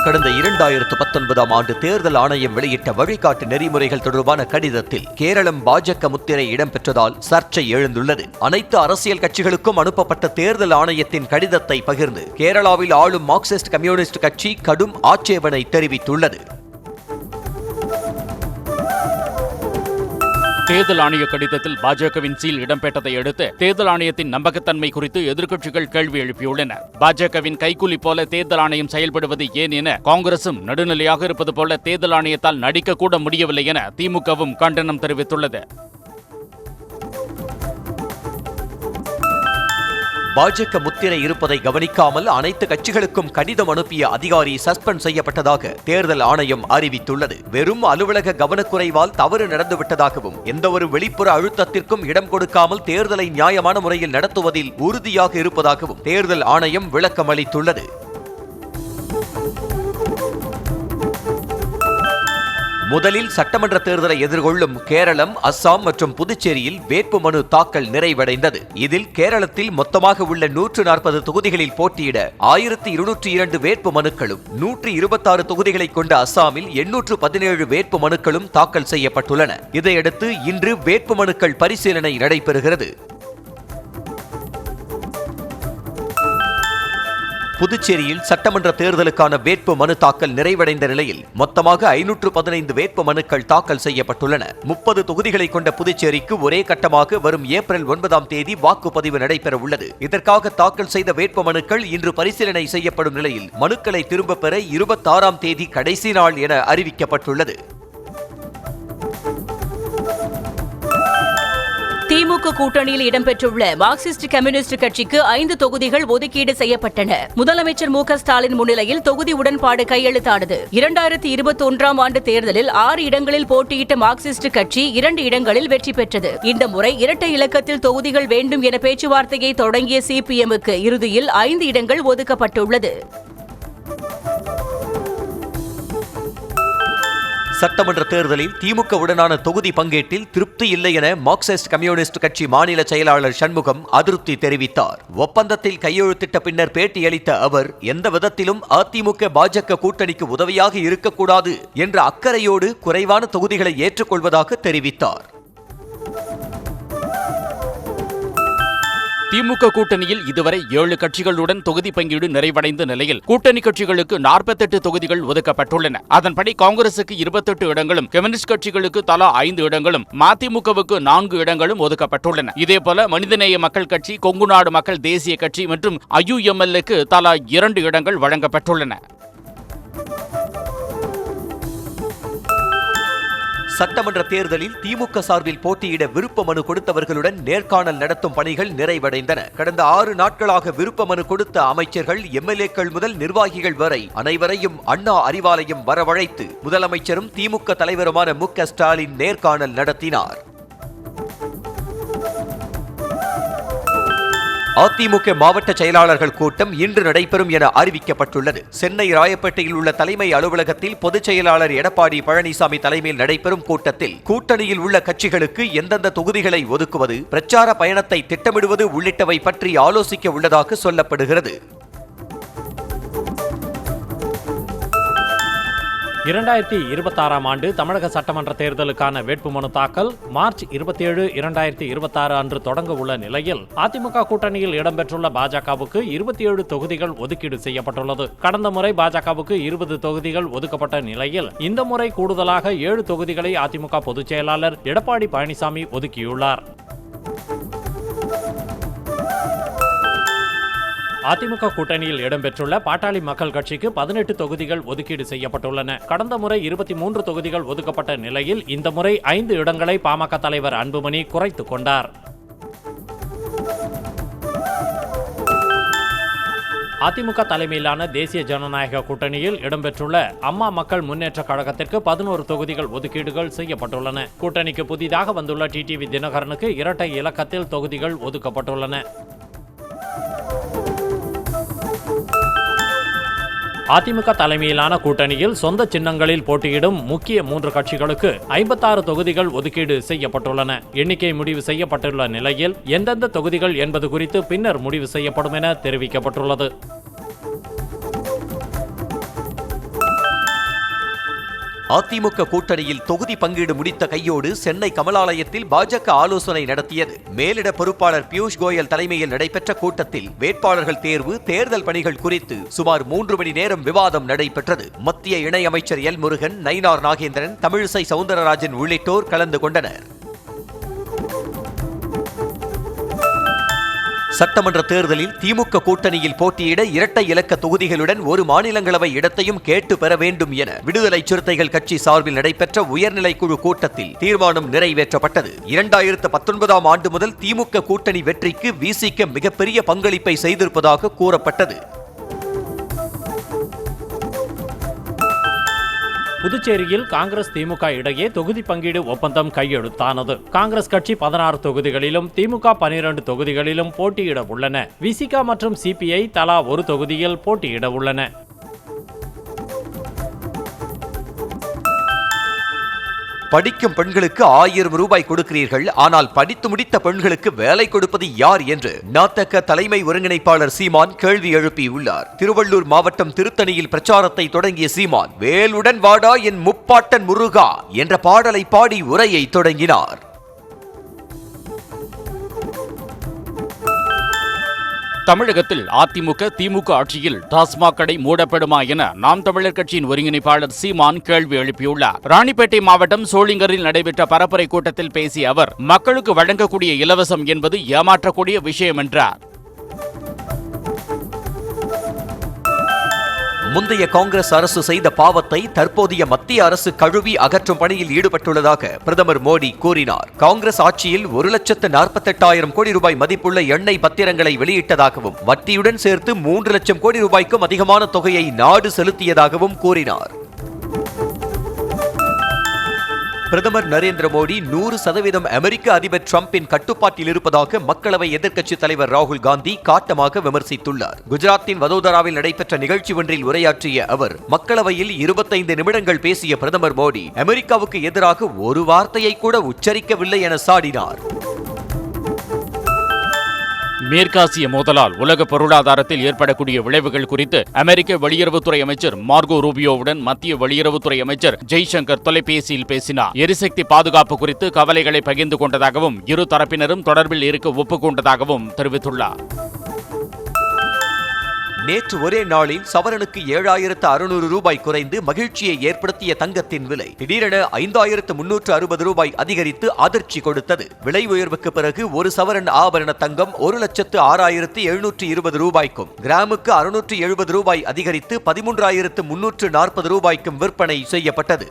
கடந்த 2019ஆம் ஆண்டு தேர்தல் ஆணையம் வெளியிட்ட வழிகாட்டு நெறிமுறைகள் தொடர்பான கடிதத்தில் கேரளம் பாஜக முத்திரை இடம்பெற்றதால் சர்ச்சை எழுந்துள்ளது. அனைத்து அரசியல் கட்சிகளுக்கும் அனுப்பப்பட்ட தேர்தல் ஆணையத்தின் கடிதத்தை பகிர்ந்து கேரளாவில் ஆளும் மார்க்சிஸ்ட் கம்யூனிஸ்ட் கட்சி கடும் ஆட்சேபனை தெரிவித்துள்ளது. தேர்தல் ஆணைய கடிதத்தில் பாஜகவின் சீல் இடம்பெற்றதை அடுத்து தேர்தல் ஆணையத்தின் நம்பகத்தன்மை குறித்து எதிர்க்கட்சிகள் கேள்வி எழுப்பியுள்ளனர். பாஜகவின் கைக்கூலி போல தேர்தல் ஆணையம் செயல்படுவது ஏன் என காங்கிரசும் நடுநிலையாக இருப்பது போல தேர்தல் ஆணையத்தால் நடிக்கக்கூட முடியவில்லை என திமுகவும் கண்டனம் தெரிவித்துள்ளது. பாஜக முத்திரை இருப்பதை கவனிக்காமல் அனைத்து கட்சிகளுக்கும் கடிதம் அனுப்பிய அதிகாரி சஸ்பெண்ட் செய்யப்பட்டதாக தேர்தல் ஆணையம் அறிவித்துள்ளது. வெறும் அலுவலக கவனக்குறைவால் தவறு நடந்துவிட்டதாகவும் எந்தவொரு வெளிப்புற அழுத்தத்திற்கும் இடம் கொடுக்காமல் தேர்தலை நியாயமான முறையில் நடத்துவதில் உறுதியாக இருப்பதாகவும் தேர்தல் ஆணையம் விளக்கம் அளித்துள்ளது. முதலில் சட்டமன்ற தேர்தலை எதிர்கொள்ளும் கேரளம், அஸ்ஸாம் மற்றும் புதுச்சேரியில் வேட்புமனு தாக்கல் நிறைவடைந்தது. இதில் கேரளத்தில் மொத்தமாக உள்ள 140 தொகுதிகளில் போட்டியிட 1202 வேட்பு மனுக்களும் 126 தொகுதிகளை கொண்ட அஸ்ஸாமில் 817 வேட்பு மனுக்களும் தாக்கல் செய்யப்பட்டுள்ளன. இதையடுத்து இன்று வேட்புமனுக்கள் பரிசீலனை நடைபெறுகிறது. புதுச்சேரியில் சட்டமன்ற தேர்தலுக்கான வேட்பு மனு தாக்கல் நிறைவடைந்த நிலையில் மொத்தமாக 515 வேட்பு மனுக்கள் தாக்கல் செய்யப்பட்டுள்ளன. 30 தொகுதிகளை கொண்ட புதுச்சேரிக்கு ஒரே கட்டமாக வரும் ஏப்ரல் 9ஆம் தேதி வாக்குப்பதிவு நடைபெற உள்ளது. இதற்காக தாக்கல் செய்த வேட்பு மனுக்கள் இன்று பரிசீலனை செய்யப்படும் நிலையில் மனுக்களை திரும்பப் பெற 26ஆம் தேதி கடைசி நாள் என அறிவிக்கப்பட்டுள்ளது. திமுக கூட்டணியில் இடம்பெற்றுள்ள மார்க்சிஸ்ட் கம்யூனிஸ்ட் கட்சிக்கு 5 தொகுதிகள் ஒதுக்கீடு செய்யப்பட்டன. முதலமைச்சர் மு க ஸ்டாலின் முன்னிலையில் தொகுதி உடன்பாடு கையெழுத்தானது. 2021ஆம் ஆண்டு தேர்தலில் 6 இடங்களில் போட்டியிட்ட மார்க்சிஸ்ட் கட்சி 2 இடங்களில் வெற்றி பெற்றது. இந்த முறை இரட்டை இலக்கத்தில் தொகுதிகள் வேண்டும் என பேச்சுவார்த்தையை தொடங்கிய சிபிஎம்முக்கு இறுதியில் 5 இடங்கள் ஒதுக்கப்பட்டுள்ளது. சட்டமன்ற தேர்தலில் திமுகவுடனான தொகுதி பங்கீட்டில் திருப்தி இல்லை என மார்க்சிஸ்ட் கம்யூனிஸ்ட் கட்சி மாநில செயலாளர் சண்முகம் அதிருப்தி தெரிவித்தார். ஒப்பந்தத்தில் கையெழுத்திட்ட பின்னர் பேட்டியளித்த அவர் எந்த விதத்திலும் அதிமுக பாஜக கூட்டணிக்கு உதவியாக இருக்கக்கூடாது என்ற அக்கறையோடு குறைவான தொகுதிகளை ஏற்றுக்கொள்வதாக தெரிவித்தார். திமுக கூட்டணியில் இதுவரை 7 கட்சிகளுடன் தொகுதி பங்கீடு நிறைவடைந்த நிலையில் கூட்டணி கட்சிகளுக்கு 48 தொகுதிகள் ஒதுக்கப்பட்டுள்ளன. அதன்படி காங்கிரசுக்கு 28 இடங்களும், கம்யூனிஸ்ட் கட்சிகளுக்கு தலா 5 இடங்களும், மதிமுகவுக்கு 4 இடங்களும் ஒதுக்கப்பட்டுள்ளன. இதேபோல மனிதநேய மக்கள் கட்சி, கொங்குநாடு மக்கள் தேசிய கட்சி மற்றும் ஐயுஎம்எல்ஏக்கு தலா 2 இடங்கள் வழங்கப்பட்டுள்ளன. சட்டமன்ற தேர்தலில் திமுக சார்பில் போட்டியிட விருப்ப மனு கொடுத்தவர்களுடன் நேர்காணல் நடத்தும் பணிகள் நிறைவடைந்தன. கடந்த 6 நாட்களாக விருப்ப மனு கொடுத்த அமைச்சர்கள், எம்எல்ஏக்கள் முதல் நிர்வாகிகள் வரை அனைவரையும் அண்ணா அறிவாலயம் வரவழைத்து முதலமைச்சரும் திமுக தலைவருமான மு க ஸ்டாலின் நேர்காணல் நடத்தினார். அதிமுக மாவட்ட செயலாளர்கள் கூட்டம் இன்று நடைபெறும் என அறிவிக்கப்பட்டுள்ளது. சென்னை ராயப்பேட்டையில் உள்ள தலைமை அலுவலகத்தில் பொதுச் செயலாளர் எடப்பாடி பழனிசாமி தலைமையில் நடைபெறும் கூட்டத்தில் கூட்டணியில் உள்ள கட்சிகளுக்கு எந்தெந்த தொகுதிகளை ஒதுக்குவது, பிரச்சார பயணத்தை திட்டமிடுவது உள்ளிட்டவை பற்றி ஆலோசிக்க உள்ளதாக சொல்லப்படுகிறது. 2026ஆம் ஆண்டு தமிழக சட்டமன்ற தேர்தலுக்கான வேட்புமனு தாக்கல் மார்ச் 27, 2026 அன்று தொடங்க உள்ள நிலையில் அதிமுக கூட்டணியில் இடம்பெற்றுள்ள பாஜகவுக்கு 27 தொகுதிகள் ஒதுக்கீடு செய்யப்பட்டுள்ளது. கடந்த முறை பாஜகவுக்கு 20 தொகுதிகள் ஒதுக்கப்பட்ட நிலையில் இந்த முறை கூடுதலாக 7 தொகுதிகளை அதிமுக பொதுச் செயலாளர் எடப்பாடி பழனிசாமி ஒதுக்கியுள்ளார். அதிமுக கூட்டணியில் இடம்பெற்றுள்ள பாட்டாளி மக்கள் கட்சிக்கு 18 தொகுதிகள் ஒதுக்கீடு செய்யப்பட்டுள்ளன. கடந்த முறை 23 தொகுதிகள் ஒதுக்கப்பட்ட நிலையில் இந்த முறை 5 இடங்களை பாமக தலைவர் அன்புமணி குறைத்துக் கொண்டார். அதிமுக தலைமையிலான தேசிய ஜனநாயக கூட்டணியில் இடம்பெற்றுள்ள அம்மா மக்கள் முன்னேற்ற கழகத்திற்கு 11 தொகுதிகள் ஒதுக்கீடுகள் செய்யப்பட்டுள்ளன. கூட்டணிக்கு புதிதாக வந்துள்ள டிடிவி தினகரனுக்கு இரட்டை இலக்கத்தில் தொகுதிகள் ஒதுக்கப்பட்டுள்ளன. அதிமுக தலைமையிலான கூட்டணியில் சொந்த சின்னங்களில் போட்டியிடும் முக்கிய 3 கட்சிகளுக்கு 56 தொகுதிகள் ஒதுக்கீடு செய்யப்பட்டுள்ளன. எண்ணிக்கை முடிவு செய்யப்பட்டுள்ள நிலையில் எந்தெந்த தொகுதிகள் என்பது குறித்து பின்னர் முடிவு செய்யப்படும் என தெரிவிக்கப்பட்டுள்ளது. அதிமுக கூட்டணியில் தொகுதி பங்கீடு முடித்த கையோடு சென்னை கமலாலயத்தில் பாஜக ஆலோசனை நடத்தியது. மேலிட பொறுப்பாளர் பியூஷ் கோயல் தலைமையில் நடைபெற்ற கூட்டத்தில் வேட்பாளர்கள் தேர்வு, தேர்தல் பணிகள் குறித்து சுமார் 3 மணி நேரம் விவாதம் நடைபெற்றது. மத்திய இணையமைச்சர் எல் முருகன், நயினார் நாகேந்திரன், தமிழிசை சவுந்தரராஜன் உள்ளிட்டோர் கலந்து கொண்டனர். சட்டமன்ற தேர்தலில் திமுக கூட்டணியில் போட்டியிட இரட்டை இலக்க தொகுதிகளுடன் ஒரு மாநிலங்களவை இடத்தையும் கேட்டு பெற வேண்டும் என விடுதலை சிறுத்தைகள் கட்சி சார்பில் நடைபெற்ற உயர்நிலை குழு கூட்டத்தில் தீர்மானம் நிறைவேற்றப்பட்டது. 2019ஆம் ஆண்டு முதல் திமுக கூட்டணி வெற்றிக்கு விசிக மிகப்பெரிய பங்களிப்பை செய்திருப்பதாக கூறப்பட்டது. புதுச்சேரியில் காங்கிரஸ் திமுக இடையே தொகுதி பங்கீடு ஒப்பந்தம் கையெழுத்தானது. காங்கிரஸ் கட்சி 16 தொகுதிகளிலும், திமுக 12 தொகுதிகளிலும் போட்டியிட உள்ளன. விசிக மற்றும் சிபிஐ தலா ஒரு தொகுதியில் போட்டியிட உள்ளன. படிக்கும் பெண்களுக்கு 1000 ரூபாய் கொடுக்கிறீர்கள், ஆனால் படித்து முடித்த பெண்களுக்கு வேலை கொடுப்பது யார் என்று நாத்தக தலைமை ஒருங்கிணைப்பாளர் சீமான் கேள்வி எழுப்பியுள்ளார். திருவள்ளூர் மாவட்டம் திருத்தணியில் பிரச்சாரத்தை தொடங்கிய சீமான், வேலுடன் வாடா என் முப்பாட்டன் முருகா என்ற பாடலை பாடி உரையை தொடங்கினார். தமிழகத்தில் அதிமுக திமுக ஆட்சியில் டாஸ்மாக் கடை மூடப்படுமா என நாம் தமிழர் கட்சியின் ஒருங்கிணைப்பாளர் சீமான் கேள்வி எழுப்பியுள்ளார். ராணிப்பேட்டை மாவட்டம் சோளிங்கரில் நடைபெற்ற பரப்புரை கூட்டத்தில் பேசிய அவர், மக்களுக்கு வழங்கக்கூடிய இலவசம் என்பது ஏமாற்றக்கூடிய விஷயம் என்றார். முந்தைய காங்கிரஸ் அரசு செய்த பாவத்தை தற்போதைய மத்திய அரசு கழுவி அகற்றும் பணியில் ஈடுபட்டுள்ளதாக பிரதமர் மோடி கூறினார். காங்கிரஸ் ஆட்சியில் 1,48,000 கோடி ரூபாய் மதிப்புள்ள எண்ணெய் பத்திரங்களை வெளியிட்டதாகவும், வட்டியுடன் சேர்த்து 3 லட்சம் கோடி ரூபாய்க்கும் அதிகமான தொகையை நாடு செலுத்தியதாகவும் கூறினார். பிரதமர் நரேந்திர மோடி 100% அமெரிக்க அதிபர் டிரம்பின் கட்டுப்பாட்டில் இருப்பதாக மக்களவை எதிர்க்கட்சித் தலைவர் ராகுல் காந்தி காட்டமாக விமர்சித்துள்ளார். குஜராத்தின் வதோதராவில் நடைபெற்ற நிகழ்ச்சி ஒன்றில் உரையாற்றிய அவர், மக்களவையில் 25 நிமிடங்கள் பேசிய பிரதமர் மோடி அமெரிக்காவுக்கு எதிராக ஒரு வார்த்தையை கூட உச்சரிக்கவில்லை என சாடினார். மேற்காசிய மோதலால் உலக பொருளாதாரத்தில் ஏற்படக்கூடிய விளைவுகள் குறித்து அமெரிக்க வெளியுறவுத்துறை அமைச்சர் மார்கோ ரூபியோவுடன் மத்திய வெளியுறவுத்துறை அமைச்சர் ஜெய்சங்கர் தொலைபேசியில் பேசினார். எரிசக்தி பாதுகாப்பு குறித்து கவலைகளை பகிர்ந்து கொண்டதாகவும், இரு தரப்பினரும் தொடர்பில் இருக்க ஒப்புக்கொண்டதாகவும் தெரிவித்துள்ளார். நேற்று ஒரே நாளில் சவரனுக்கு 7,600 ரூபாய் குறைந்து மகிழ்ச்சியை ஏற்படுத்திய தங்கத்தின் விலை திடீரென 5,360 ரூபாய் அதிகரித்து அதிர்ச்சி கொடுத்தது. விலை உயர்வுக்கு பிறகு ஒரு சவரன் ஆபரண தங்கம் 1,06,720 ரூபாய்க்கும், கிராமுக்கு 670 ரூபாய் அதிகரித்து 13,340 ரூபாய்க்கும் விற்பனை செய்யப்பட்டது.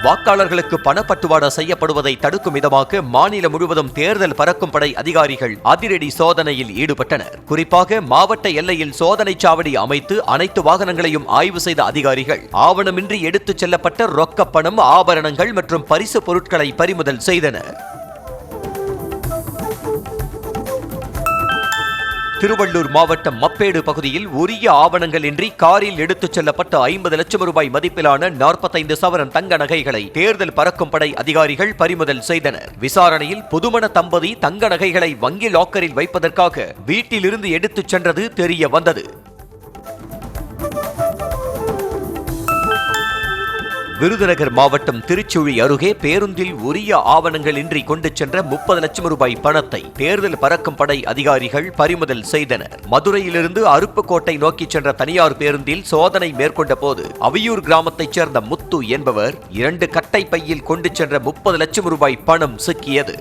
வாக்காளர்களுக்கு பணப்பட்டுவாடா செய்யப்படுவதை தடுக்கும் விதமாக மாநிலம் முழுவதும் தேர்தல் பறக்கும் படை அதிகாரிகள் அதிரடி சோதனையில் ஈடுபட்டனர். குறிப்பாக மாவட்ட எல்லையில் சோதனை சாவடி அமைத்து அனைத்து வாகனங்களையும் ஆய்வு செய்த அதிகாரிகள் ஆவணமின்றி எடுத்துச் செல்லப்பட்ட ரொக்க பணம், ஆபரணங்கள் மற்றும் பரிசு பொருட்களை பறிமுதல் செய்தனர். திருவள்ளூர் மாவட்டம் மப்பேடு பகுதியில் உரிய ஆவணங்கள் இன்றி காரில் எடுத்துச் செல்லப்பட்ட 50 லட்சம் ரூபாய் மதிப்பிலான 45 சவரன் தங்க நகைகளை தேர்தல் பறக்கும் படை அதிகாரிகள் பறிமுதல் செய்தனர். விசாரணையில் புதுமண தம்பதி தங்க நகைகளை வங்கி லாக்கரில் வைப்பதற்காக வீட்டிலிருந்து எடுத்துச் சென்றது தெரிய வந்தது. விருதுநகர் மாவட்டம் திருச்சுழி அருகே பேருந்தில் உரிய ஆவணங்கள் இன்றி கொண்டு சென்ற 30 லட்சம் ரூபாய் பணத்தை தேர்தல் பறக்கும் படை அதிகாரிகள் பறிமுதல் செய்தனர். மதுரையிலிருந்து அருப்புக்கோட்டை நோக்கி சென்ற தனியார் பேருந்தில் சோதனை மேற்கொண்ட போது அவியூர் கிராமத்தைச் சேர்ந்த முத்து என்பவர் 2 கட்டை பையில் கொண்டு சென்ற 30 லட்சம் ரூபாய் பணம் சிக்கியது.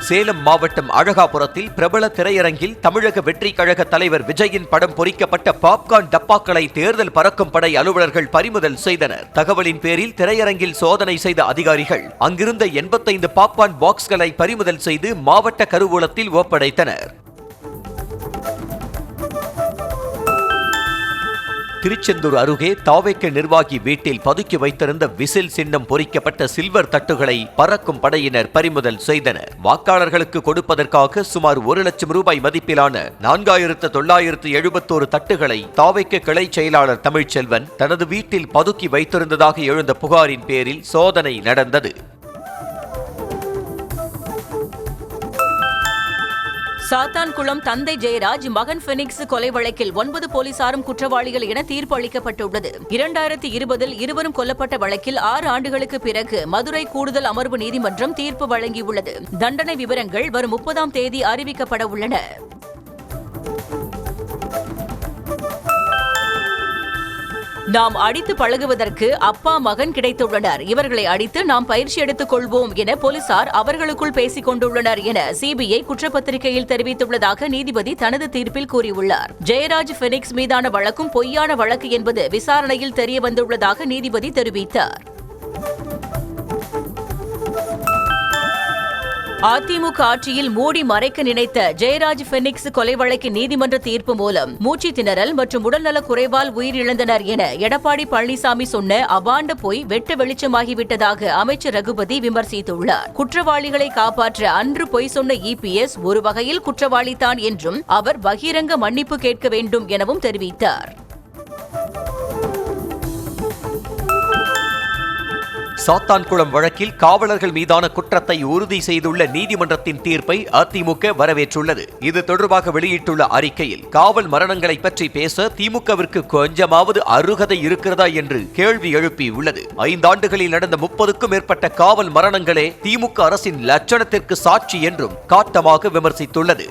சேலம் மாவட்டம் அழகாபுரத்தில் பிரபல திரையரங்கில் தமிழக வெற்றி கழக தலைவர் விஜயின் படம் பொறிக்கப்பட்ட பாப்கார்ன் டப்பாக்களை தேர்தல் பறக்கும் படை அலுவலர்கள் பறிமுதல் செய்தனர். தகவலின் பேரில் திரையரங்கில் சோதனை செய்த அதிகாரிகள் அங்கிருந்த 85 பாப்கார்ன் பாக்ஸ்களை பறிமுதல் செய்து மாவட்ட கருவூலத்தில் ஒப்படைத்தனர். திருச்செந்தூர் அருகே தாவேக்க நிர்வாகி வீட்டில் பதுக்கி வைத்திருந்த விசில் சின்னம் பொறிக்கப்பட்ட சில்வர் தட்டுகளை பறக்கும் படையினர் பறிமுதல் செய்தனர். வாக்காளர்களுக்கு கொடுப்பதற்காக சுமார் 1 லட்சம் ரூபாய் மதிப்பிலான 4,971 தட்டுகளை தாவேக்க கிளை செயலாளர் தமிழ்ச்செல்வன் தனது வீட்டில் பதுக்கி வைத்திருந்ததாக எழுந்த புகாரின் பேரில் சோதனை நடந்தது. சாத்தான்குளம் தந்தை ஜெயராஜ் மகன் பெனிக்ஸ் கொலை வழக்கில் 9 போலீசாரும் குற்றவாளிகள் என தீர்ப்பு அளிக்கப்பட்டுள்ளது. 2020 இருவரும் கொல்லப்பட்ட வழக்கில் 6 ஆண்டுகளுக்கு பிறகு மதுரை கூடுதல் அமர்வு நீதிமன்றம் தீர்ப்பு வழங்கியுள்ளது. தண்டனை விவரங்கள் வரும் 30ஆம் தேதி அறிவிக்கப்பட உள்ளன. நாம் அடித்து பழகுவதற்கு அப்பா மகன் கிடைத்துள்ளனர். இவர்களை அடித்து நாம் பயிற்சி எடுத்துக் கொள்வோம் என போலீசார் அவர்களுக்குள் பேசிக் கொண்டுள்ளனர் என சிபிஐ குற்றப்பத்திரிகையில் தெரிவித்துள்ளதாக நீதிபதி தனது தீர்ப்பில் கூறியுள்ளார். ஜெயராஜ் பெனிக்ஸ் மீதான வழக்கும் பொய்யான வழக்கு என்பது விசாரணையில் தெரியவந்துள்ளதாக நீதிபதி தெரிவித்தார். அதிமுக ஆட்சியில் மூடி மறைக்க நினைத்த ஜெயராஜ் பெனிக்ஸ் கொலை வழக்கின் நீதிமன்ற தீர்ப்பு மூலம் மூச்சு திணறல் மற்றும் உடல்நலக் குறைவால் உயிரிழந்தனர் என எடப்பாடி பழனிசாமி சொன்ன அபாண்ட பொய் வெட்ட வெளிச்சமாகிவிட்டதாக அமைச்சர் ரகுபதி விமர்சித்துள்ளார். குற்றவாளிகளை காப்பாற்ற அன்று பொய் சொன்ன இபிஎஸ் ஒரு வகையில் குற்றவாளிதான் என்றும் அவர் பகிரங்க மன்னிப்பு கேட்க வேண்டும் எனவும் தெரிவித்தார். சாத்தான்குளம் வழக்கில் காவலர்கள் மீதான குற்றத்தை உறுதி செய்துள்ள நீதிமன்றத்தின் தீர்ப்பை அதிமுக வரவேற்றுள்ளது. இது தொடர்பாக வெளியிட்டுள்ள அறிக்கையில் காவல் மரணங்களை பற்றி பேச திமுகவிற்கு கொஞ்சமாவது அருகதை இருக்கிறதா என்று கேள்வி எழுப்பியுள்ளது. 5 ஆண்டுகளில் நடந்த 30க்கும் மேற்பட்ட காவல் மரணங்களே திமுக அரசின் லட்சணத்திற்கு சாட்சி என்றும் காட்டமாக விமர்சித்துள்ளது.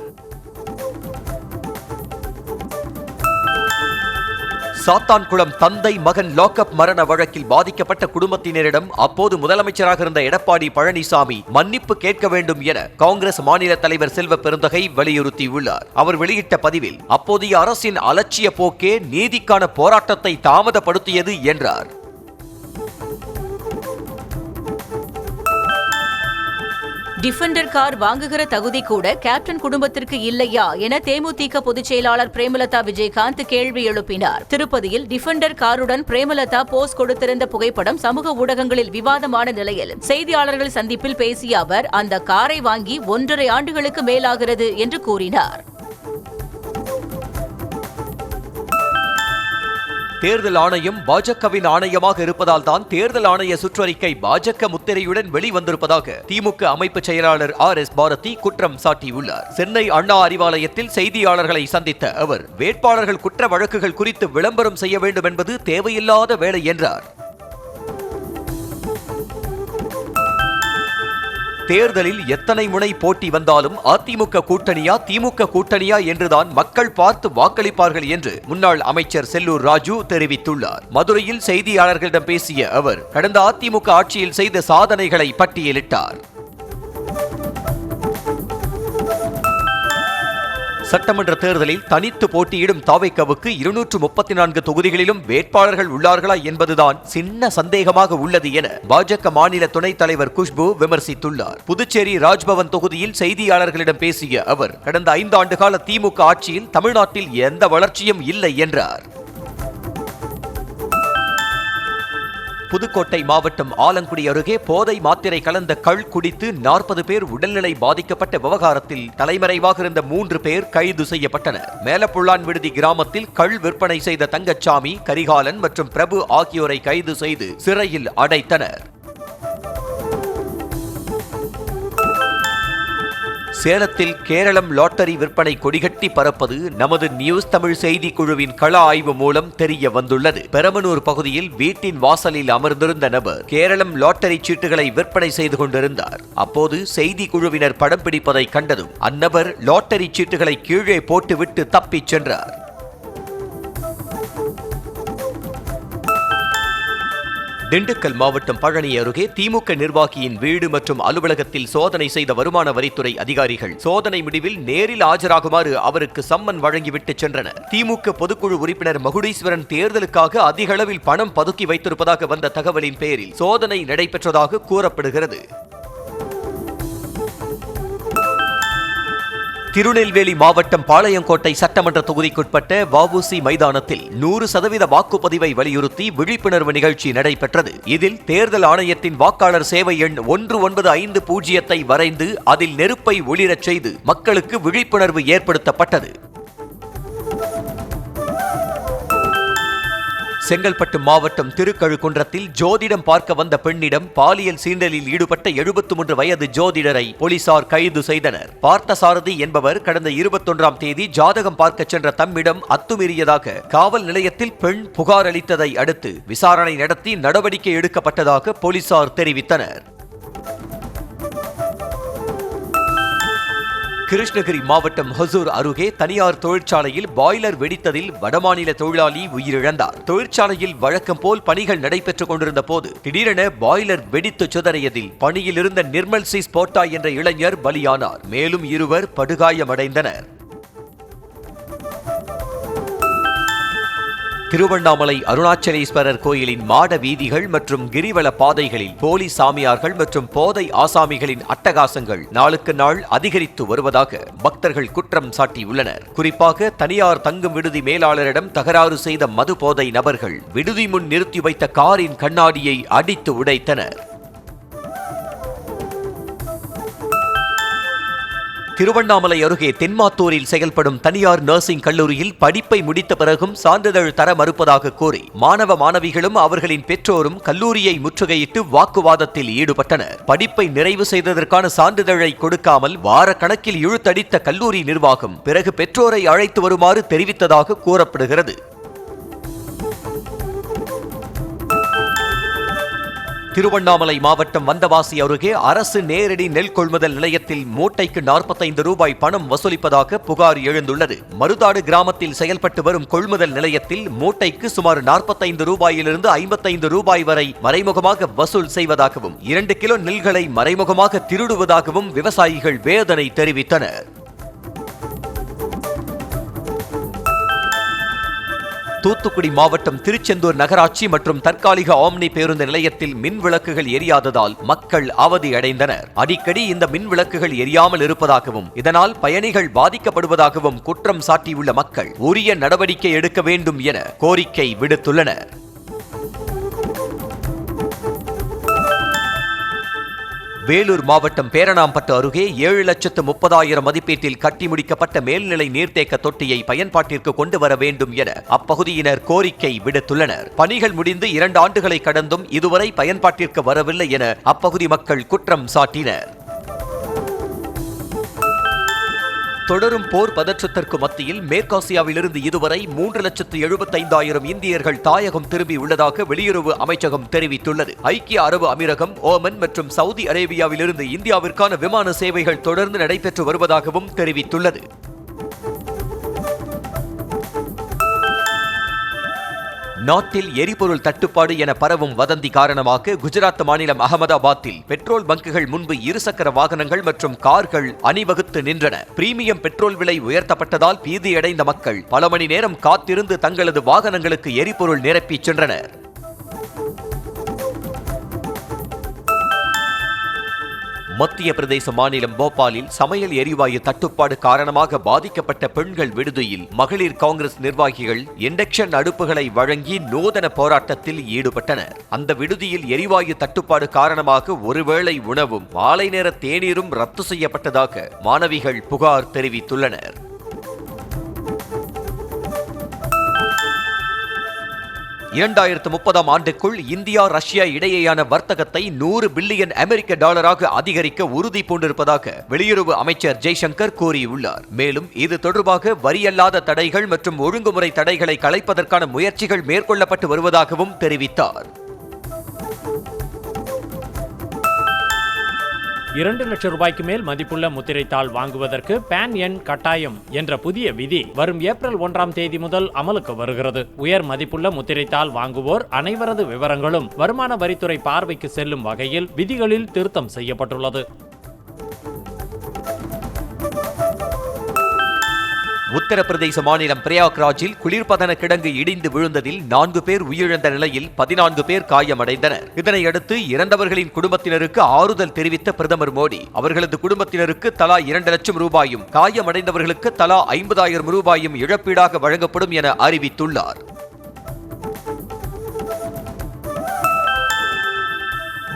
சாத்தான்குளம் தந்தை மகன் லாக்அப் மரண வழக்கில் பாதிக்கப்பட்ட குடும்பத்தினரிடம் அப்போது முதலமைச்சராக இருந்த எடப்பாடி பழனிசாமி மன்னிப்பு கேட்க வேண்டும் என காங்கிரஸ் மாநில தலைவர் செல்வ பெருந்தகை வலியுறுத்தியுள்ளார். அவர் வெளியிட்ட பதிவில் அப்போதைய அரசின் அலட்சிய போக்கே நீதிக்கான போராட்டத்தை தாமதப்படுத்தியது என்றார். டிஃபெண்டர் கார் வாங்குகிற தகுதி கூட கேப்டன் குடும்பத்திற்கு இல்லையா என தேமுதிக பொதுச் செயலாளர் பிரேமலதா விஜயகாந்த் கேள்வி எழுப்பினார். திருப்பதியில் டிஃபெண்டர் காருடன் பிரேமலதா போஸ் கொடுத்திருந்த புகைப்படம் சமூக ஊடகங்களில் விவாதமான நிலையில் செய்தியாளர்கள் சந்திப்பில் பேசிய அவர் அந்த காரை வாங்கி 1.5 ஆண்டுகளுக்கு மேலாகிறது என்று கூறினார். தேர்தல் ஆணையம் பாஜகவின் ஆணையமாக இருப்பதால் தான் தேர்தல் ஆணைய சுற்றறிக்கை பாஜக முத்திரையுடன் வெளிவந்திருப்பதாக திமுக அமைப்பு செயலாளர் RS பாரதி குற்றம் சாட்டியுள்ளார். சென்னை அண்ணா அறிவாலயத்தில் செய்தியாளர்களை சந்தித்த அவர் வேட்பாளர்கள் குற்ற வழக்குகள் குறித்து விளம்பரம் செய்ய வேண்டும் என்பது தேவையில்லாத வேலை என்றார். தேர்தலில் எத்தனை முனை போட்டி வந்தாலும் அதிமுக கூட்டணியா திமுக கூட்டணியா என்றுதான் மக்கள் பார்த்து வாக்களிப்பார்கள் என்று முன்னாள் அமைச்சர் செல்லூர் ராஜு தெரிவித்துள்ளார். மதுரையில் செய்தியாளர்களிடம் பேசிய அவர் கடந்த அதிமுக ஆட்சியில் செய்த சாதனைகளை பட்டியலிட்டார். சட்டமன்ற தேர்தலில் தனித்து போட்டியிடும் தாவேக்காவுக்கு 234 தொகுதிகளிலும் வேட்பாளர்கள் உள்ளார்களா என்பதுதான் சின்ன சந்தேகமாக உள்ளது என பாஜக மாநில துணைத் தலைவர் குஷ்பு விமர்சித்துள்ளார். புதுச்சேரி ராஜ்பவன் தொகுதியில் செய்தியாளர்களிடம் பேசிய அவர் கடந்த 5 ஆண்டுகால திமுக ஆட்சியில் தமிழ்நாட்டில் எந்த வளர்ச்சியும் இல்லை என்றார். புதுக்கோட்டை மாவட்டம் ஆலங்குடி அருகே போதை மாத்திரை கலந்த கள் குடித்து 40 பேர் உடல்நிலை பாதிக்கப்பட்ட விவகாரத்தில் தலைமறைவாக இருந்த 3 பேர் கைது செய்யப்பட்டனர். மேலப்புள்ளான் விடுதி கிராமத்தில் கள் விற்பனை செய்த தங்கச்சாமி, கரிகாலன் மற்றும் பிரபு ஆகியோரை கைது செய்து சிறையில் அடைத்தனர். சேலத்தில் கேரளம் லாட்டரி விற்பனை கொடிகட்டி பறப்பது நமது நியூஸ் தமிழ் செய்தி குழுவின் கள ஆய்வு மூலம் தெரிய வந்துள்ளது. பெரம்பனூர் பகுதியில் வீட்டின் வாசலில் அமர்ந்திருந்த நபர் கேரளம் லாட்டரி சீட்டுகளை விற்பனை செய்து கொண்டிருந்தார். அப்போது செய்தி குழுவினர் படம் பிடிப்பதை கண்டதும் அந்நபர் லாட்டரி சீட்டுகளை கீழே போட்டுவிட்டு தப்பிச் சென்றார். திண்டுக்கல் மாவட்டம் பழனி அருகே திமுக நிர்வாகியின் வீடு மற்றும் அலுவலகத்தில் சோதனை செய்த வருமான வரித்துறை அதிகாரிகள் சோதனை முடிவில் நேரில் ஆஜராகுமாறு அவருக்கு சம்மன் வழங்கிவிட்டு சென்றனர். திமுக பொதுக்குழு உறுப்பினர் மகுடீஸ்வரன் தேர்தலுக்காக அதிக அளவில் பணம் பதுக்கி வைத்திருப்பதாக வந்த தகவலின் பேரில் சோதனை நடைபெற்றதாக கூறப்படுகிறது. திருநெல்வேலி மாவட்டம் பாளையங்கோட்டை சட்டமன்ற தொகுதிக்குட்பட்ட வஉசி மைதானத்தில் 100% வாக்குப்பதிவை வலியுறுத்தி விழிப்புணர்வு நிகழ்ச்சி நடைபெற்றது. இதில் தேர்தல் ஆணையத்தின் வாக்காளர் சேவை எண் 1950 வரைந்து அதில் நெருப்பை ஒளிரச் செய்து மக்களுக்கு விழிப்புணர்வு ஏற்படுத்தப்பட்டது. செங்கல்பட்டு மாவட்டம் திருக்கழுக்குன்றத்தில் ஜோதிடம் பார்க்க வந்த பெண்ணிடம் பாலியல் சீண்டலில் ஈடுபட்ட 73 வயது ஜோதிடரை போலீசார் கைது செய்தனர். பார்த்தசாரதி என்பவர் கடந்த 21ஆம் தேதி ஜாதகம் பார்க்க சென்ற தம்மிடம் அத்துமீறியதாக காவல் நிலையத்தில் பெண் புகார் அளித்ததை அடுத்து விசாரணை நடத்தி நடவடிக்கை எடுக்கப்பட்டதாக போலீசார் தெரிவித்தனர். கிருஷ்ணகிரி மாவட்டம் ஹொசூர் அருகே தனியார் தொழிற்சாலையில் பாய்லர் வெடித்ததில் வடமாநில தொழிலாளி உயிரிழந்தார். தொழிற்சாலையில் வழக்கம் போல் பணிகள் நடைபெற்றுக் கொண்டிருந்த போது திடீரென பாய்லர் வெடித்து சிதறியதில் பணியில் இருந்த நிர்மல் சி ஸ்போட்டா என்ற இளைஞர் பலியானார். மேலும் 2 படுகாயமடைந்தனர். திருவண்ணாமலை அருணாச்சலேஸ்வரர் கோயிலின் மாட வீதிகள் மற்றும் கிரிவல பாதைகளில் போலி சாமியார்கள் மற்றும் போதை ஆசாமிகளின் அட்டகாசங்கள் நாளுக்கு நாள் அதிகரித்து வருவதாக பக்தர்கள் குற்றம் சாட்டியுள்ளனர். குறிப்பாக தனியார் தங்கும் விடுதி மேலாளரிடம் தகராறு செய்த மது போதை நபர்கள் விடுதி முன் நிறுத்தி வைத்த காரின் கண்ணாடியை அடித்து உடைத்தனர். திருவண்ணாமலை அருகே தென்மாத்தூரில் செயல்படும் தனியார் நர்சிங் கல்லூரியில் படிப்பை முடித்த பிறகும் சான்றிதழ் தர மறுப்பதாக கூறி மாணவ மாணவிகளும் அவர்களின் பெற்றோரும் கல்லூரியை முற்றுகையிட்டு வாக்குவாதத்தில் ஈடுபட்டனர். படிப்பை நிறைவு செய்ததற்கான சான்றிதழை கொடுக்காமல் வார கணக்கில் இழுத்தடித்த கல்லூரி நிர்வாகம் பிறகு பெற்றோரை அழைத்து வருமாறு தெரிவித்ததாக கூறப்படுகிறது. திருவண்ணாமலை மாவட்டம் வந்தவாசி அருகே அரசு நேரடி நெல் கொள்முதல் நிலையத்தில் மூட்டைக்கு 45 ரூபாய் பணம் வசூலிப்பதாக புகார் எழுந்துள்ளது. மருதாடு கிராமத்தில் செயல்பட்டு வரும் கொள்முதல் நிலையத்தில் மூட்டைக்கு சுமார் 45 ரூபாயிலிருந்து 55 ரூபாய் வரை மறைமுகமாக வசூல் செய்வதாகவும் 2 கிலோ நெல்களை மறைமுகமாக திருடுவதாகவும் விவசாயிகள் வேதனை தெரிவித்தனர். தூத்துக்குடி மாவட்டம் திருச்செந்தூர் நகராட்சி மற்றும் தற்காலிக ஆம்னி பேருந்து நிலையத்தில் மின் விளக்குகள் எரியாததால் மக்கள் அவதியடைந்தனர். அடிக்கடி இந்த மின் விளக்குகள் எரியாமல் இருப்பதாகவும் இதனால் பயணிகள் பாதிக்கப்படுவதாகவும் குற்றம் சாட்டியுள்ள மக்கள் உரிய நடவடிக்கை எடுக்க வேண்டும் என கோரிக்கை விடுத்துள்ளனர். வேலூர் மாவட்டம் பேரணாம்பட்டு அருகே 7,30,000 மதிப்பீட்டில் கட்டி முடிக்கப்பட்ட மேல்நிலை நீர்த்தேக்க தொட்டியை பயன்பாட்டிற்கு கொண்டு வர வேண்டும் என அப்பகுதியினர் கோரிக்கை விடுத்துள்ளனர். பணிகள் முடிந்து 2 ஆண்டுகளை கடந்தும் இதுவரை பயன்பாட்டிற்கு வரவில்லை என அப்பகுதி மக்கள் குற்றம் சாட்டினர். தொடரும் போர் பதற்றத்திற்கு மத்தியில் மேற்காசியாவிலிருந்து இதுவரை 3,75,000 இந்தியர்கள் தாயகம் திரும்பியுள்ளதாக வெளியுறவு அமைச்சகம் தெரிவித்துள்ளது. ஐக்கிய அரபு அமீரகம், ஓமன் மற்றும் சவுதி அரேபியாவிலிருந்து இந்தியாவிற்கான விமான சேவைகள் தொடர்ந்து நடைபெற்று வருவதாகவும் தெரிவித்துள்ளது. நாட்டில் எரிபொருள் தட்டுப்பாடு என பரவும் வதந்தி காரணமாக குஜராத் மாநிலம் அகமதாபாத்தில் பெட்ரோல் பங்குகள் முன்பு 2 சக்கர வாகனங்கள் மற்றும் கார்கள் அணிவகுத்து நின்றன. பிரீமியம் பெட்ரோல் விலை உயர்த்தப்பட்டதால் பீதியடைந்த மக்கள் பல மணி நேரம் காத்திருந்து தங்களது வாகனங்களுக்கு எரிபொருள் நிரப்பிச் சென்றனர். மத்திய பிரதேச மாநிலம் போபாலில் சமையல் எரிவாயு தட்டுப்பாடு காரணமாக பாதிக்கப்பட்ட பெண்கள் விடுதியில் மகளிர் காங்கிரஸ் நிர்வாகிகள் இண்டக்ஷன் அடுப்புகளை வழங்கி நூதன போராட்டத்தில் ஈடுபட்டனர். அந்த விடுதியில் எரிவாயு தட்டுப்பாடு காரணமாக ஒருவேளை உணவும் மாலை நேர தேநீரும் ரத்து செய்யப்பட்டதாக மாணவிகள் புகார் தெரிவித்துள்ளனர். ஆண்டுக்குள் இந்தியா ரஷ்யா இடையேயான வர்த்தகத்தை $100 பில்லியன் அமெரிக்க அதிகரிக்க உறுதி பூண்டிருப்பதாக வெளியுறவு அமைச்சர் ஜெய்சங்கர் கூறியுள்ளார். மேலும் இது தொடர்பாக வரியல்லாத தடைகள் மற்றும் ஒழுங்குமுறை தடைகளை களைப்பதற்கான முயற்சிகள் மேற்கொள்ளப்பட்டு வருவதாகவும் தெரிவித்தார். 2 லட்சம் ரூபாய்க்கு மேல் மதிப்புள்ள முத்திரைத்தாள் வாங்குவதற்கு பான் எண் கட்டாயம் என்ற புதிய விதி வரும் ஏப்ரல் 1ஆம் தேதி முதல் அமலுக்கு வருகிறது. உயர் மதிப்புள்ள முத்திரைத்தாள் வாங்குவோர் அனைவரது விவரங்களும் வருமான வரித்துறை பார்வைக்கு செல்லும் வகையில் விதிகளில் திருத்தம் செய்யப்பட்டுள்ளது. உத்தரப்பிரதேச மாநிலம் பிரயாக்ராஜில் குளிர்பதன கிடங்கு இடிந்து விழுந்ததில் 4 பேர் உயிரிழந்த நிலையில் 14 பேர் காயமடைந்தனர். இதனையடுத்து இறந்தவர்களின் குடும்பத்தினருக்கு ஆறுதல் தெரிவித்த பிரதமர் மோடி அவர்களது குடும்பத்தினருக்கு தலா 2 லட்சம் ரூபாயும் காயமடைந்தவர்களுக்கு தலா 50,000 ரூபாயும் இழப்பீடாக வழங்கப்படும் என அறிவித்துள்ளார்.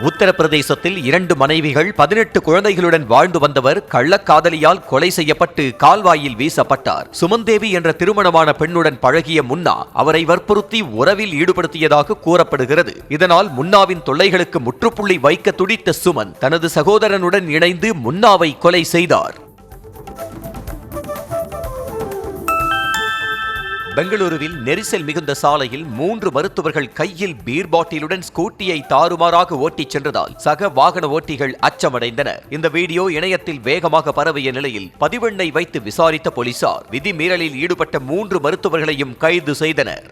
உத்தரப்பிரதேசத்தில் 2 மனைவிகள் 18 குழந்தைகளுடன் வாழ்ந்து வந்தவர் கள்ளக்காதலியால் கொலை செய்யப்பட்டு கால்வாயில் வீசப்பட்டார். சுமந்தேவி என்ற திருமணமான பெண்ணுடன் பழகிய முன்னா அவரை வற்புறுத்தி உறவில் ஈடுபடுத்தியதாக கூறப்படுகிறது. இதனால் முன்னாவின் தொல்லைகளுக்கு முற்றுப்புள்ளி வைக்க துடித்த சுமன் தனது சகோதரனுடன் இணைந்து முன்னாவை கொலை செய்தார். பெங்களூருவில் நெரிசல் மிகுந்த சாலையில் 3 மருத்துவர்கள் கையில் பீர் பாட்டிலுடன் ஸ்கூட்டியை தாறுமாறாக ஓட்டிச் சென்றதால் சக வாகன ஓட்டிகள் அச்சமடைந்தனர். இந்த வீடியோ இணையத்தில் வேகமாக பரவிய நிலையில் பதிவெண்ணை வைத்து விசாரித்த போலீசார் விதிமீறலில் ஈடுபட்ட 3 மருத்துவர்களையும் கைது செய்தனர்.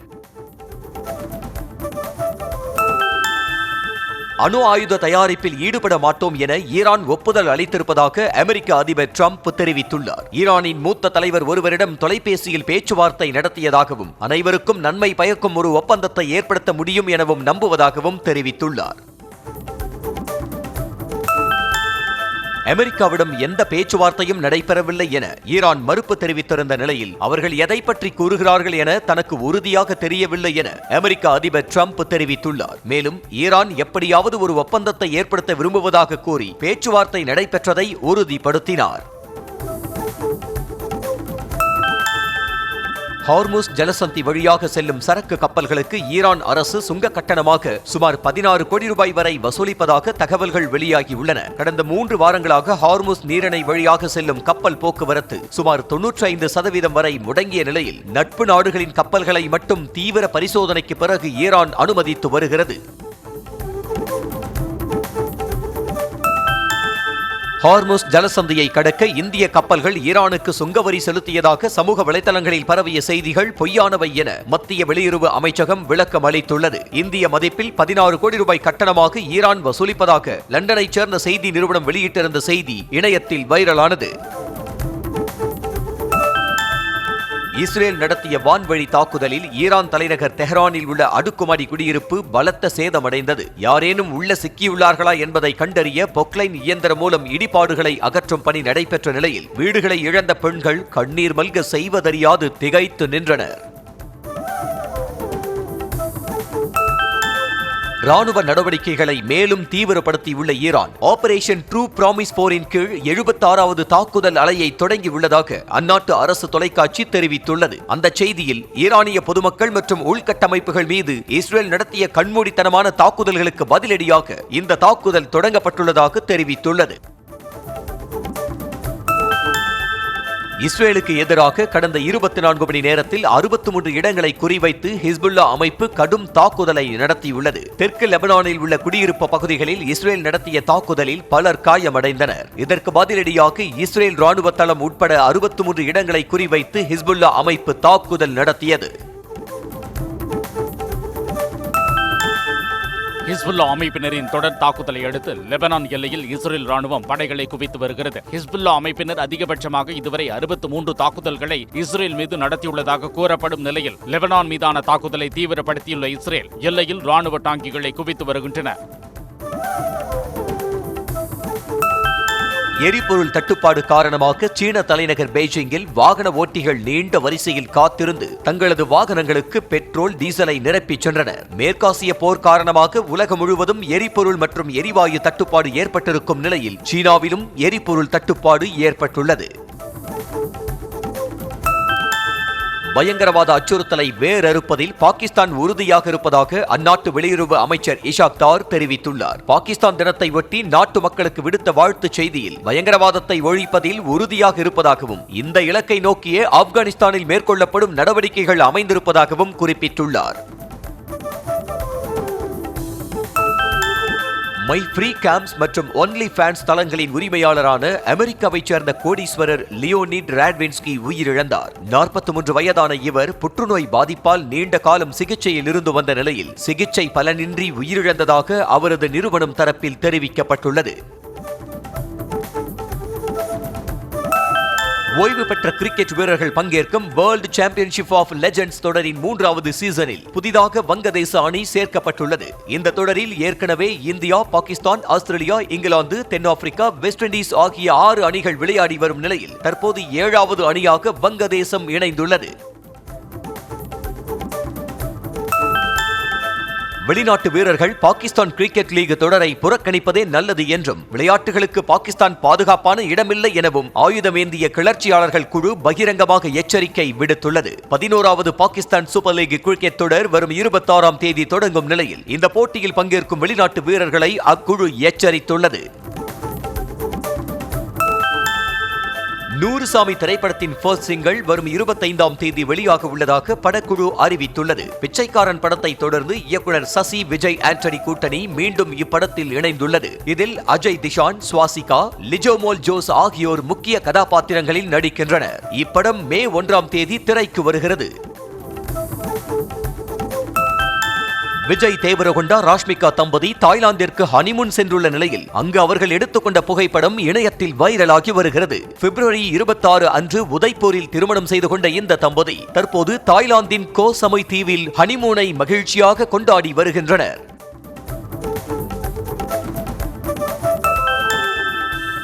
அணு ஆயுத தயாரிப்பில் ஈடுபட மாட்டோம் என ஈரான் ஒப்புதல் அளித்திருப்பதாக அமெரிக்க அதிபர் டிரம்ப் தெரிவித்துள்ளார். ஈரானின் மூத்த தலைவர் ஒருவரிடம் தொலைபேசியில் பேச்சுவார்த்தை நடத்தியதாகவும் அனைவருக்கும் நன்மை பயக்கும் ஒரு ஒப்பந்தத்தை ஏற்படுத்த முடியும் எனவும் நம்புவதாகவும் தெரிவித்துள்ளார். அமெரிக்காவிடம் எந்த பேச்சுவார்த்தையும் நடைபெறவில்லை என ஈரான் மறுப்பு தெரிவித்திருந்த நிலையில் அவர்கள் எதை பற்றி கூறுகிறார்கள் என தனக்கு உறுதியாக தெரியவில்லை என அமெரிக்க அதிபர் டிரம்ப் தெரிவித்துள்ளார். மேலும் ஈரான் எப்படியாவது ஒரு ஒப்பந்தத்தை ஏற்படுத்த விரும்புவதாக கூறி பேச்சுவார்த்தை நடைபெற்றதை உறுதிப்படுத்தினார். ஹார்முஸ் ஜலசந்தி வழியாக செல்லும் சரக்கு கப்பல்களுக்கு ஈரான் அரசு சுங்க கட்டணமாக சுமார் 16 கோடி ரூபாய் வரை வசூலிப்பதாக தகவல்கள் வெளியாகியுள்ளன. கடந்த 3 வாரங்களாக ஹார்முஸ் நீரிணை வழியாக செல்லும் கப்பல் போக்குவரத்து சுமார் 95% வரை முடங்கிய நிலையில் நட்பு நாடுகளின் கப்பல்களை மட்டும் தீவிர பரிசோதனைக்கு பிறகு ஈரான் அனுமதித்து வருகிறது. ஹார்முஸ் ஜலசந்தியை கடக்க இந்திய கப்பல்கள் ஈரானுக்கு சுங்கவரி செலுத்தியதாக சமூக வலைதளங்களில் பரவிய செய்திகள் பொய்யானவை என மத்திய வெளியுறவு அமைச்சகம் விளக்கம் அளித்துள்ளது. இந்திய மதிப்பில் 16 கோடி ரூபாய் கட்டணமாக ஈரான் வசூலிப்பதாக லண்டனைச் சேர்ந்த செய்தி நிறுவனம் வெளியிட்டிருந்த செய்தி இணையத்தில் வைரலானது. இஸ்ரேல் நடத்திய வான்வழி தாக்குதலில் ஈரான் தலைநகர் தெஹ்ரானில் உள்ள அடுக்குமாடி குடியிருப்பு பலத்த சேதமடைந்தது. யாரேனும் உள்ள சிக்கியுள்ளார்களா என்பதை கண்டறிய பொக்லைன் இயந்திரம் மூலம் இடிபாடுகளை அகற்றும் பணி நடைபெற்ற நிலையில் வீடுகளை இழந்த பெண்கள் கண்ணீர் மல்க செய்வதறியாது திகைத்து நின்றனர். ராணுவ நடவடிக்கைகளை மேலும் தீவிரப்படுத்தியுள்ள ஈரான் ஆபரேஷன் ட்ரூ பிராமிஸ் போரின் கீழ் 76வது தாக்குதல் அலையை தொடங்கியுள்ளதாக அந்நாட்டு அரசு தொலைக்காட்சி தெரிவித்துள்ளது. அந்த செய்தியில் ஈரானிய பொதுமக்கள் மற்றும் உள்கட்டமைப்புகள் மீது இஸ்ரேல் நடத்திய கண்மூடித்தனமான தாக்குதல்களுக்கு பதிலடியாக இந்த தாக்குதல் தொடங்கப்பட்டுள்ளதாக தெரிவித்துள்ளது. இஸ்ரேலுக்கு எதிராக கடந்த 24 மணி நேரத்தில் 63 இடங்களை குறிவைத்து ஹிஸ்புல்லா அமைப்பு கடும் தாக்குதலை நடத்தியுள்ளது. தெற்கு லெபனானில் உள்ள குடியிருப்பு பகுதிகளில் இஸ்ரேல் நடத்திய தாக்குதலில் பலர் காயமடைந்தனர். இதற்கு பதிலடியாக இஸ்ரேல் ராணுவ தளம் உட்பட 63 இடங்களை குறிவைத்து ஹிஸ்புல்லா அமைப்பு தாக்குதல் நடத்தியது. ஹிஸ்புல்லா அமைப்பினரின் தொடர் தாக்குதலை அடுத்து லெபனான் எல்லையில் இஸ்ரேல் ராணுவம் படைகளை குவித்து வருகிறது. ஹிஸ்புல்லா அமைப்பினர் அதிகபட்சமாக இதுவரை 63 தாக்குதல்களை இஸ்ரேல் மீது நடத்தியுள்ளதாக கூறப்படும் நிலையில் லெபனான் மீதான தாக்குதலை தீவிரப்படுத்தியுள்ள இஸ்ரேல் எல்லையில் ராணுவ டாங்கிகளை குவித்து வருகின்றன. எரிபொருள் தட்டுப்பாடு காரணமாக சீன தலைநகர் பெய்ஜிங்கில் வாகன ஓட்டிகள் நீண்ட வரிசையில் காத்திருந்து தங்களது வாகனங்களுக்கு பெட்ரோல் டீசலை நிரப்பிச் சென்றனர். மேற்காசிய போர் காரணமாக உலகம் முழுவதும் எரிபொருள் மற்றும் எரிவாயு தட்டுப்பாடு ஏற்பட்டிருக்கும் நிலையில் சீனாவிலும் எரிபொருள் தட்டுப்பாடு ஏற்பட்டுள்ளது. பயங்கரவாத அச்சுறுத்தலை வேரறுப்பதில் பாகிஸ்தான் உறுதியாக இருப்பதாக அந்நாட்டு வெளியுறவு அமைச்சர் இஷாக் தார் தெரிவித்துள்ளார். பாகிஸ்தான் தினத்தை ஒட்டி நாட்டு மக்களுக்கு விடுத்த வாழ்த்துச் செய்தியில் பயங்கரவாதத்தை ஒழிப்பதில் உறுதியாக இருப்பதாகவும் இந்த இலக்கை நோக்கியே ஆப்கானிஸ்தானில் மேற்கொள்ளப்படும் நடவடிக்கைகள் அமைந்திருப்பதாகவும் குறிப்பிட்டுள்ளார். மை ஃப்ரீ கேம்ப்ஸ் மற்றும் ஒன்லி ஃபேன்ஸ் தளங்களின் உரிமையாளரான அமெரிக்காவைச் சேர்ந்த கோடீஸ்வரர் லியோனிட் ராட்வின்ஸ்கி உயிரிழந்தார். 43 வயதான இவர் புற்றுநோய் பாதிப்பால் நீண்ட காலம் சிகிச்சையில் இருந்து வந்த நிலையில் சிகிச்சை பலனின்றி உயிரிழந்ததாக அவரது நிறுவனம் தரப்பில் தெரிவிக்கப்பட்டுள்ளது. ஓய்வு பெற்ற கிரிக்கெட் வீரர்கள் பங்கேற்கும் வேர்ல்டு சாம்பியன்ஷிப் ஆஃப் லெஜெண்ட்ஸ் தொடரின் 3வது சீசனில் புதிதாக வங்கதேச அணி சேர்க்கப்பட்டுள்ளது. இந்த தொடரில் ஏற்கனவே இந்தியா, பாகிஸ்தான், ஆஸ்திரேலியா, இங்கிலாந்து, தென்னாப்பிரிக்கா, வெஸ்ட் இண்டீஸ் ஆகிய 6 அணிகள் விளையாடி வரும் நிலையில் தற்போது 7வது அணியாக வங்கதேசம் இணைந்துள்ளது. வெளிநாட்டு வீரர்கள் பாகிஸ்தான் கிரிக்கெட் லீக் தொடரை புறக்கணிப்பதே நல்லது என்றும் விளையாட்டுகளுக்கு பாகிஸ்தான் பாதுகாப்பான இடமில்லை எனவும் ஆயுதமேந்திய கிளர்ச்சியாளர்கள் குழு பகிரங்கமாக எச்சரிக்கை விடுத்துள்ளது. 11வது பாகிஸ்தான் சூப்பர் லீக் கிரிக்கெட் தொடர் வரும் 26ஆம் தேதி தொடங்கும் நிலையில் இந்த போட்டியில் பங்கேற்கும் வெளிநாட்டு வீரர்களை அக்குழு எச்சரித்துள்ளது. நூறுசாமி திரைப்படத்தின் ஃபர்ஸ்ட் சிங்கிள் வரும் 25ஆம் தேதி வெளியாக உள்ளதாக படக்குழு அறிவித்துள்ளது. பிச்சைக்காரன் படத்தை தொடர்ந்து இயக்குனர் சசி விஜய் ஆண்டனி கூட்டணி மீண்டும் இப்படத்தில் இணைந்துள்ளது. இதில் அஜய் திஷான், சுவாசிகா, லிஜோமோல் ஜோஸ் ஆகியோர் முக்கிய கதாபாத்திரங்களில் நடிக்கின்றனர். இப்படம் மே 1ஆம் தேதி திரைக்கு வருகிறது. விஜய் தேவரகொண்டா ராஷ்மிகா தம்பதி தாய்லாந்திற்கு ஹனிமூன் சென்றுள்ள நிலையில் அங்கு அவர்கள் எடுத்துக்கொண்ட புகைப்படம் இணையத்தில் வைரலாகி வருகிறது. பிப்ரவரி 26 அன்று உதய்பூரில் திருமணம் செய்து கொண்ட இந்த தம்பதி தற்போது தாய்லாந்தின் கோ சமுய் தீவில் ஹனிமூனை மகிழ்ச்சியாக கொண்டாடி வருகின்றனர்.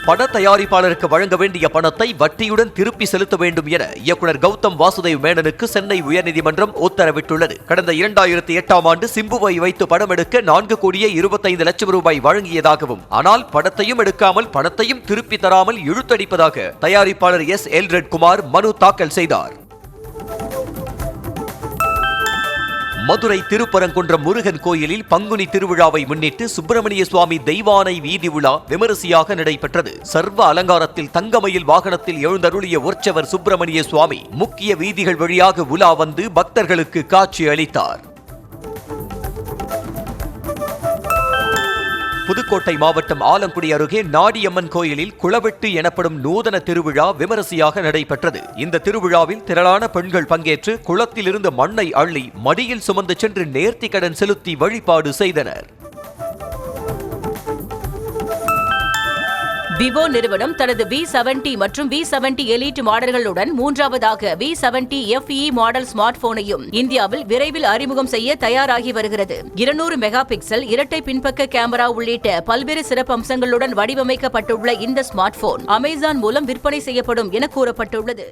பட தயாரிப்பாளருக்கு வழங்க வேண்டிய பணத்தை வட்டியுடன் திருப்பி செலுத்த வேண்டும் என இயக்குனர் கௌதம் வாசுதேவ் மேனனுக்கு சென்னை உயர்நீதிமன்றம் உத்தரவிட்டுள்ளது. கடந்த 2008ஆம் ஆண்டு சிம்புவை வைத்து படம் எடுக்க 4,25,00,000 ரூபாய் வழங்கியதாகவும், ஆனால் படத்தையும் எடுக்காமல் பணத்தையும் திருப்பி தராமல் இழுத்தடிப்பதாக தயாரிப்பாளர் எல்ரெட் குமார் மனு தாக்கல் செய்தார். மதுரை திருப்பரங்குன்றம் முருகன் கோயிலில் பங்குனி திருவிழாவை முன்னிட்டு சுப்பிரமணிய சுவாமி தெய்வானை வீதி உலா விமரிசையாக நடைபெற்றது. சர்வ அலங்காரத்தில் தங்கமயில் வாகனத்தில் எழுந்தருளிய உற்சவர் சுப்பிரமணிய சுவாமி முக்கிய வீதிகள் வழியாக உலா வந்து பக்தர்களுக்கு காட்சி அளித்தார். புதுக்கோட்டை மாவட்டம் ஆலங்குடி அருகே நாடியம்மன் கோயிலில் குளவெட்டு எனப்படும் நூதன திருவிழா விமரிசையாக நடைபெற்றது. இந்த திருவிழாவில் திரளான பெண்கள் பங்கேற்று குளத்திலிருந்து மண்ணை அள்ளி மடியில் சுமந்து சென்று நேர்த்திக்கடன் செலுத்தி வழிபாடு செய்தனர். விவோ நிறுவனம் தனது V70 மற்றும் V70 எலிட் மாடல்களுடன் மூன்றாவதாக V70 FE மாடல் ஸ்மார்ட் போனையும் இந்தியாவில் விரைவில் அறிமுகம் செய்ய தயாராகி வருகிறது. 200 மெகா பிக்சல் இரட்டை பின்பக்க கேமரா உள்ளிட்ட பல்வேறு சிறப்பு அம்சங்களுடன் வடிவமைக்கப்பட்டுள்ள இந்த ஸ்மார்ட் போன் அமேசான் மூலம் விற்பனை செய்யப்படும் என கூறப்பட்டுள்ளது.